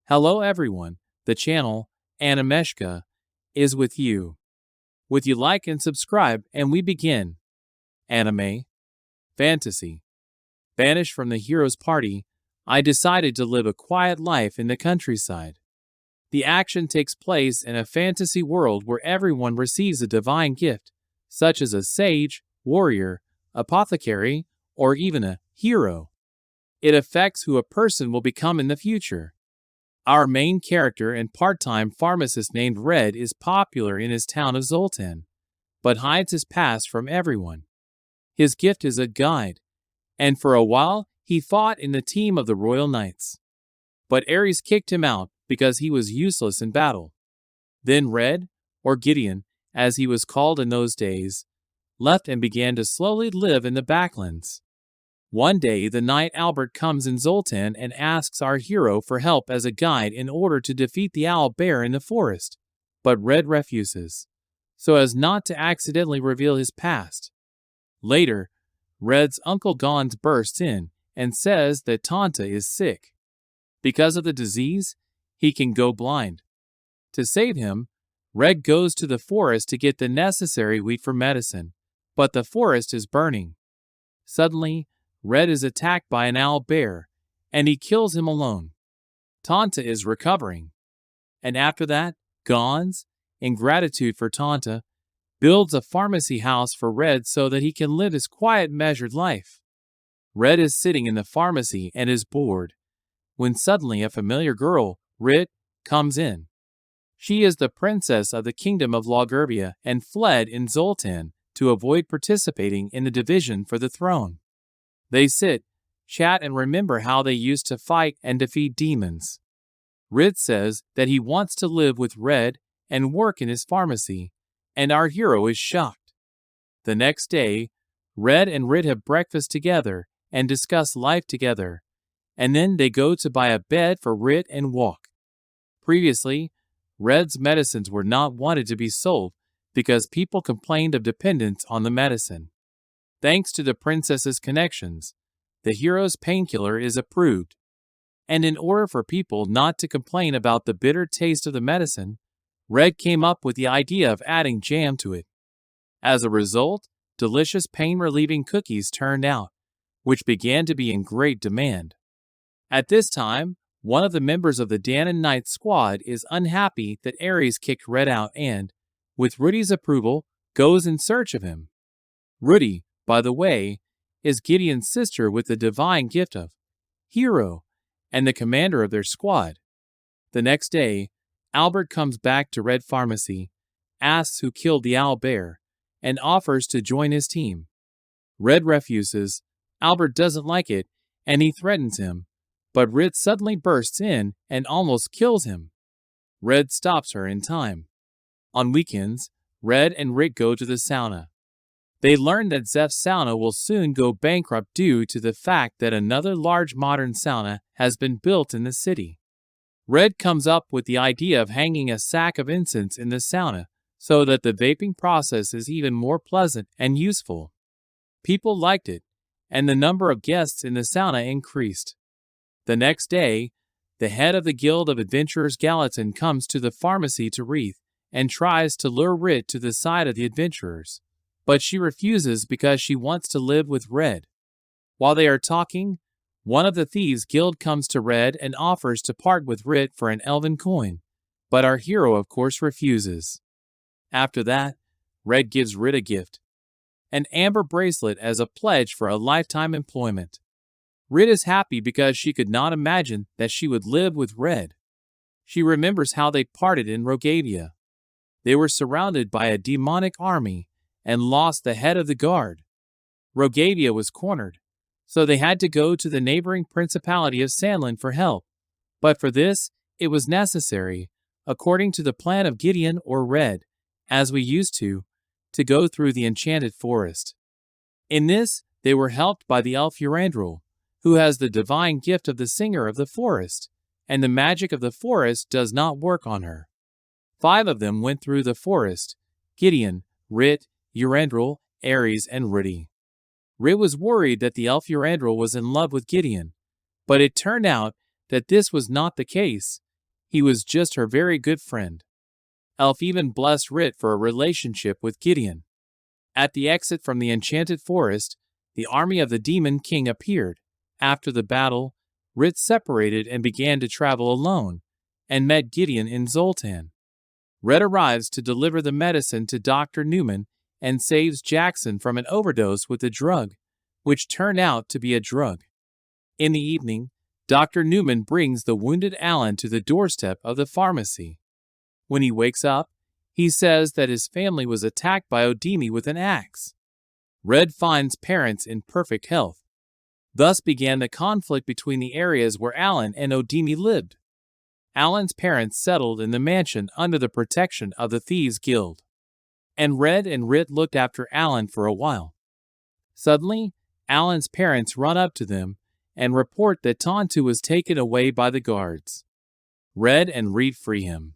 Hello everyone, the channel, Animeshka, is with you. Would you like and subscribe and we begin. Anime. Fantasy. Banished from the hero's party, I decided to live a quiet life in the countryside. The action takes place in a fantasy world where everyone receives a divine gift, such as a sage, warrior, apothecary, or even a hero. It affects who a person will become in the future. Our main character and part-time pharmacist named Red is popular in his town of Zoltan, but hides his past from everyone. His gift is a guide, and for a while he fought in the team of the Royal Knights. But Ares kicked him out because he was useless in battle. Then Red, or Gideon, as he was called in those days, left and began to slowly live in the backlands. One day the knight Albert comes in Zoltan and asks our hero for help as a guide in order to defeat the owl bear in the forest, but Red refuses, so as not to accidentally reveal his past. Later, Red's uncle Gons bursts in and says that Tanta is sick. Because of the disease, he can go blind. To save him, Red goes to the forest to get the necessary wheat for medicine, but the forest is burning. Suddenly, Red is attacked by an owl bear, and he kills him alone. Tanta is recovering. And after that, Gons, in gratitude for Tanta, builds a pharmacy house for Red so that he can live his quiet, measured life. Red is sitting in the pharmacy and is bored, when suddenly a familiar girl, Rit, comes in. She is the princess of the kingdom of Loggervia and fled in Zoltan to avoid participating in the division for the throne. They sit, chat, and remember how they used to fight and defeat demons. Rit says that he wants to live with Red and work in his pharmacy, and our hero is shocked. The next day, Red and Rit have breakfast together and discuss life together, and then they go to buy a bed for Rit and walk. Previously, Red's medicines were not wanted to be sold because people complained of dependence on the medicine. Thanks to the princess's connections, the hero's painkiller is approved. And in order for people not to complain about the bitter taste of the medicine, Red came up with the idea of adding jam to it. As a result, delicious pain-relieving cookies turned out, which began to be in great demand. At this time, one of the members of the Danon Knight squad is unhappy that Ares kicked Red out and, with Ruti's approval, goes in search of him. Ruti, by the way, is Gideon's sister with the divine gift of hero and the commander of their squad. The next day, Albert comes back to Red Pharmacy, asks who killed the owl bear, and offers to join his team. Red refuses, Albert doesn't like it, and he threatens him, but Rit suddenly bursts in and almost kills him. Red stops her in time. On weekends, Red and Rit go to the sauna. They learn that Zeph's sauna will soon go bankrupt due to the fact that another large modern sauna has been built in the city. Red comes up with the idea of hanging a sack of incense in the sauna so that the vaping process is even more pleasant and useful. People liked it, and the number of guests in the sauna increased. The next day, the head of the Guild of Adventurers Gallatin comes to the pharmacy to Wreath and tries to lure Rit to the side of the adventurers. But she refuses because she wants to live with Red. While they are talking, one of the thieves' guild comes to Red and offers to part with Rit for an elven coin, but our hero of course refuses. After that, Red gives Rit a gift, an amber bracelet as a pledge for a lifetime employment. Rit is happy because she could not imagine that she would live with Red. She remembers how they parted in Rogavia. They were surrounded by a demonic army and lost the head of the guard. Rogavia was cornered, so they had to go to the neighboring principality of Sandland for help. But for this, it was necessary, according to the plan of Gideon or Red, as we used to go through the enchanted forest. In this, they were helped by the elf Urandril, who has the divine gift of the singer of the forest, and the magic of the forest does not work on her. 5 of them went through the forest: Gideon, Rit, Urandril, Ares, and Ruti. Rit was worried that the elf Urandril was in love with Gideon, but it turned out that this was not the case, He was just her very good friend. Elf even blessed Rit for a relationship with Gideon. At the exit from the enchanted forest, the army of the demon king appeared. After the battle, Rit separated and began to travel alone, and met Gideon in Zoltan. Red arrives to deliver the medicine to Dr. Newman and saves Jackson from an overdose with the drug, which turned out to be a drug. In the evening, Dr. Newman brings the wounded Alan to the doorstep of the pharmacy. When he wakes up, he says that his family was attacked by Odimi with an axe. Red finds parents in perfect health. Thus began the conflict between the areas where Alan and Odimi lived. Alan's parents settled in the mansion under the protection of the Thieves' Guild. And Red and Rit looked after Alan for a while. Suddenly, Alan's parents run up to them and report that Tontu was taken away by the guards. Red and Rit free him.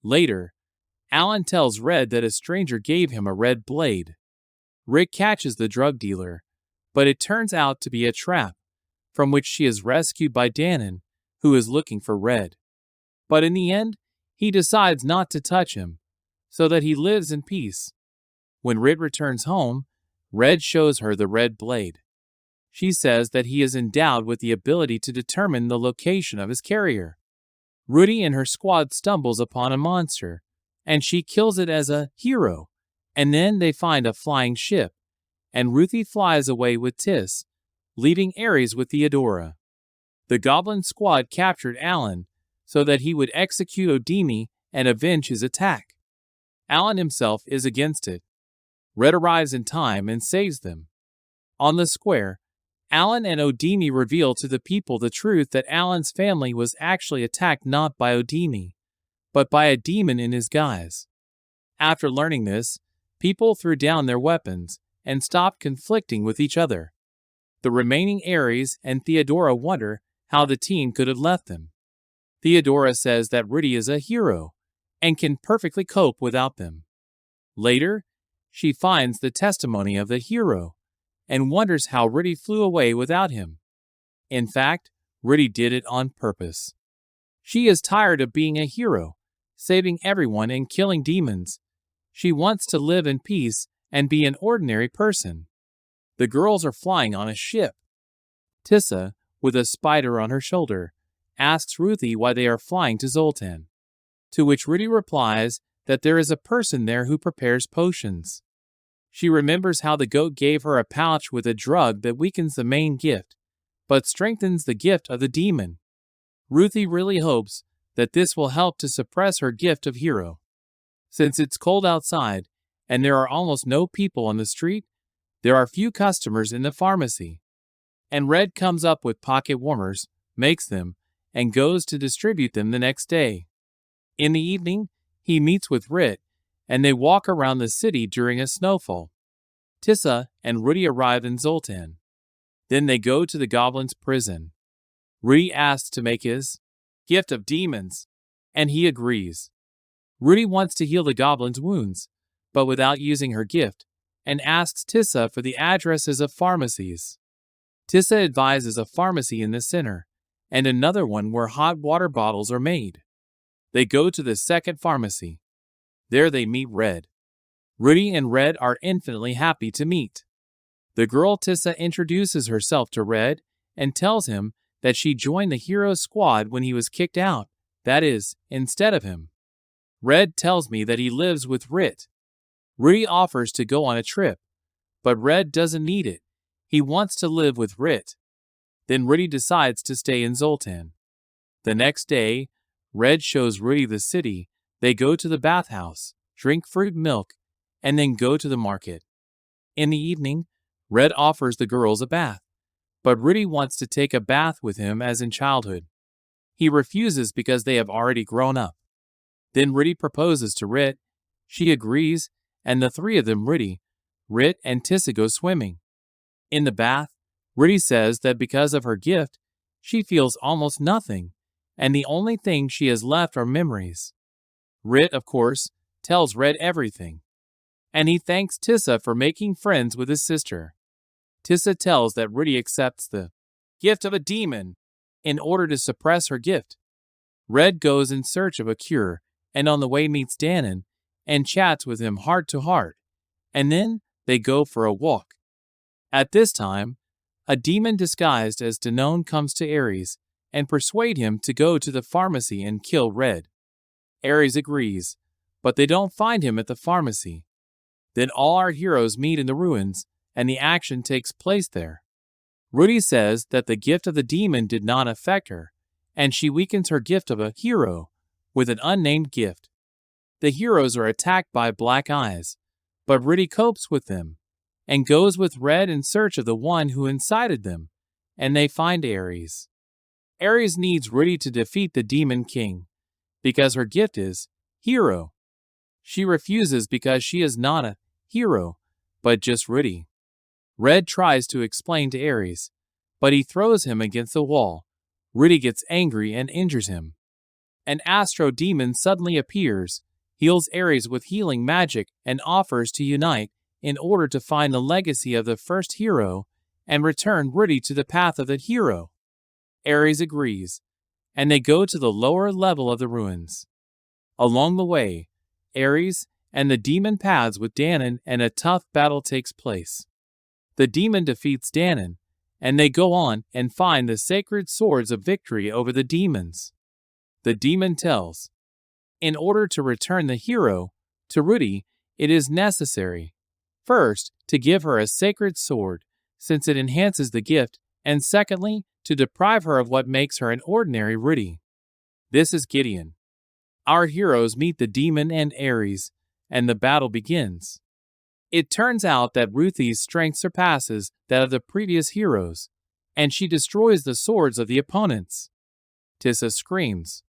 Later, Alan tells Red that a stranger gave him a red blade. Rit catches the drug dealer, but it turns out to be a trap, from which she is rescued by Dannon, who is looking for Red. But in the end, he decides not to touch him, so that he lives in peace. When Rit returns home, Red shows her the red blade. She says that he is endowed with the ability to determine the location of his carrier. Ruti and her squad stumbles upon a monster, and she kills it as a hero, and then they find a flying ship, and Ruti flies away with Tis, leaving Ares with Theodora. The goblin squad captured Alan, so that he would execute Odimi and avenge his attack. Alan himself is against it. Red arrives in time and saves them. On the square, Alan and Odimi reveal to the people the truth that Alan's family was actually attacked not by Odimi, but by a demon in his guise. After learning this, people threw down their weapons and stopped conflicting with each other. The remaining Ares and Theodora wonder how the team could have left them. Theodora says that Ruti is a hero and can perfectly cope without them. Later, she finds the testimony of the hero and wonders how Ruti flew away without him. In fact, Ruti did it on purpose. She is tired of being a hero, saving everyone and killing demons. She wants to live in peace and be an ordinary person. The girls are flying on a ship. Tissa, with a spider on her shoulder, asks Ruti why they are flying to Zoltan. To which Ruti replies that there is a person there who prepares potions. She remembers how the goat gave her a pouch with a drug that weakens the main gift, but strengthens the gift of the demon. Ruti really hopes that this will help to suppress her gift of hero. Since it's cold outside, and there are almost no people on the street, there are few customers in the pharmacy. And Red comes up with pocket warmers, makes them, and goes to distribute them the next day. In the evening, he meets with Rit, and they walk around the city during a snowfall. Tissa and Ruti arrive in Zoltan. Then they go to the goblin's prison. Ruti asks to make his gift of demons, and he agrees. Ruti wants to heal the goblin's wounds, but without using her gift, and asks Tissa for the addresses of pharmacies. Tissa advises a pharmacy in the center, and another one where hot water bottles are made. They go to the second pharmacy. There they meet Red. Ruti and Red are infinitely happy to meet. The girl Tissa introduces herself to Red and tells him that she joined the hero's squad when he was kicked out, that is, instead of him. Red tells me that he lives with Rit. Ruti offers to go on a trip, but Red doesn't need it. He wants to live with Rit. Then Ruti decides to stay in Zoltan. The next day, Red shows Ruti the city. They go to the bathhouse, drink fruit milk, and then go to the market. In the evening, Red offers the girls a bath, but Ruti wants to take a bath with him as in childhood. He refuses because they have already grown up. Then Ruti proposes to Rit. She agrees, and the three of them, Ruti, Rit, and Tissa, go swimming. In the bath, Ruti says that because of her gift, she feels almost nothing, and the only thing she has left are memories. Rit, of course, tells Red everything, and he thanks Tissa for making friends with his sister. Tissa tells that Ruti accepts the gift of a demon in order to suppress her gift. Red goes in search of a cure, and on the way meets Danon and chats with him heart to heart, and then they go for a walk. At this time, a demon disguised as Danon comes to Ares and persuade him to go to the pharmacy and kill Red. Ares agrees, but they don't find him at the pharmacy. Then all our heroes meet in the ruins, and the action takes place there. Ruti says that the gift of the demon did not affect her, and she weakens her gift of a hero with an unnamed gift. The heroes are attacked by black eyes, but Ruti copes with them and goes with Red in search of the one who incited them, and they find Ares. Ares needs Ruti to defeat the demon king, because her gift is hero. She refuses because she is not a hero, but just Ruti. Red tries to explain to Ares, but he throws him against the wall. Ruti gets angry and injures him. An astro demon suddenly appears, heals Ares with healing magic, and offers to unite in order to find the legacy of the first hero and return Ruti to the path of the hero. Ares agrees, and they go to the lower level of the ruins. Along the way, Ares and the demon paths with Danon, and a tough battle takes place. The demon defeats Danon, and they go on and find the sacred swords of victory over the demons. The demon tells, in order to return the hero to Ruti, it is necessary, first, to give her a sacred sword, since it enhances the gift, and secondly, to deprive her of what makes her an ordinary Ruti. This is Gideon. Our heroes meet the demon and Ares, and the battle begins. It turns out that Ruti's strength surpasses that of the previous heroes, and she destroys the swords of the opponents. Tissa screams.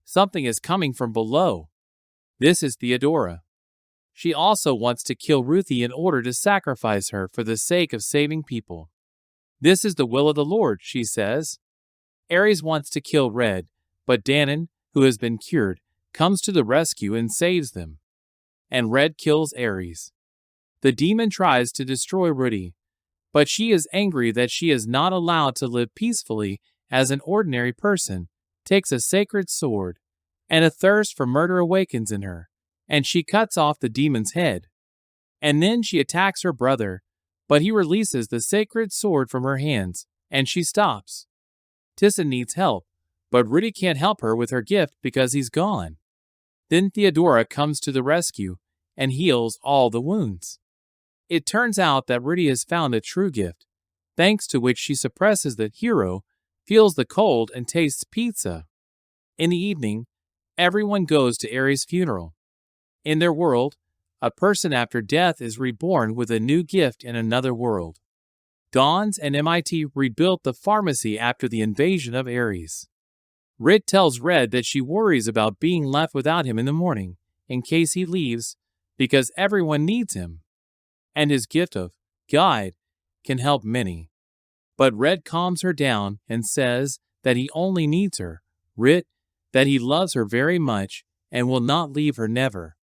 Something is coming from below. This is Theodora. She also wants to kill Ruti in order to sacrifice her for the sake of saving people. This is the will of the Lord, she says. Ares wants to kill Red, but Danon, who has been cured, comes to the rescue and saves them. And Red kills Ares. The demon tries to destroy Ruti, but she is angry that she is not allowed to live peacefully as an ordinary person, takes a sacred sword, and a thirst for murder awakens in her, and she cuts off the demon's head. And then she attacks her brother, but he releases the sacred sword from her hands, and she stops. Tissa needs help, but Ruti can't help her with her gift because he's gone. Then Theodora comes to the rescue and heals all the wounds. It turns out that Ruti has found a true gift, thanks to which she suppresses the hero, feels the cold, and tastes pizza. In the evening, everyone goes to Ares' funeral. In their world, a person after death is reborn with a new gift in another world. Dons and MIT rebuilt the pharmacy after the invasion of Ares. Rit tells Red that she worries about being left without him in the morning, in case he leaves, because everyone needs him. And his gift of guide can help many. But Red calms her down and says that he only needs her, Rit, that he loves her very much and will not leave her never.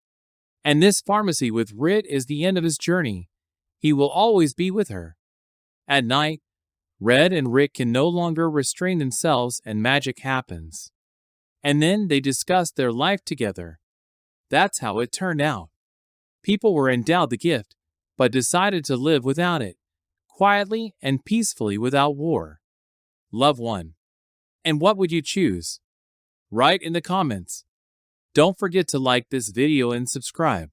And this pharmacy with Rit is the end of his journey. He will always be with her. At night, Red and Rit can no longer restrain themselves and magic happens. And then they discuss their life together. That's how it turned out. People were endowed the gift, but decided to live without it, quietly and peacefully without war. Love one. And what would you choose? Write in the comments. Don't forget to like this video and subscribe.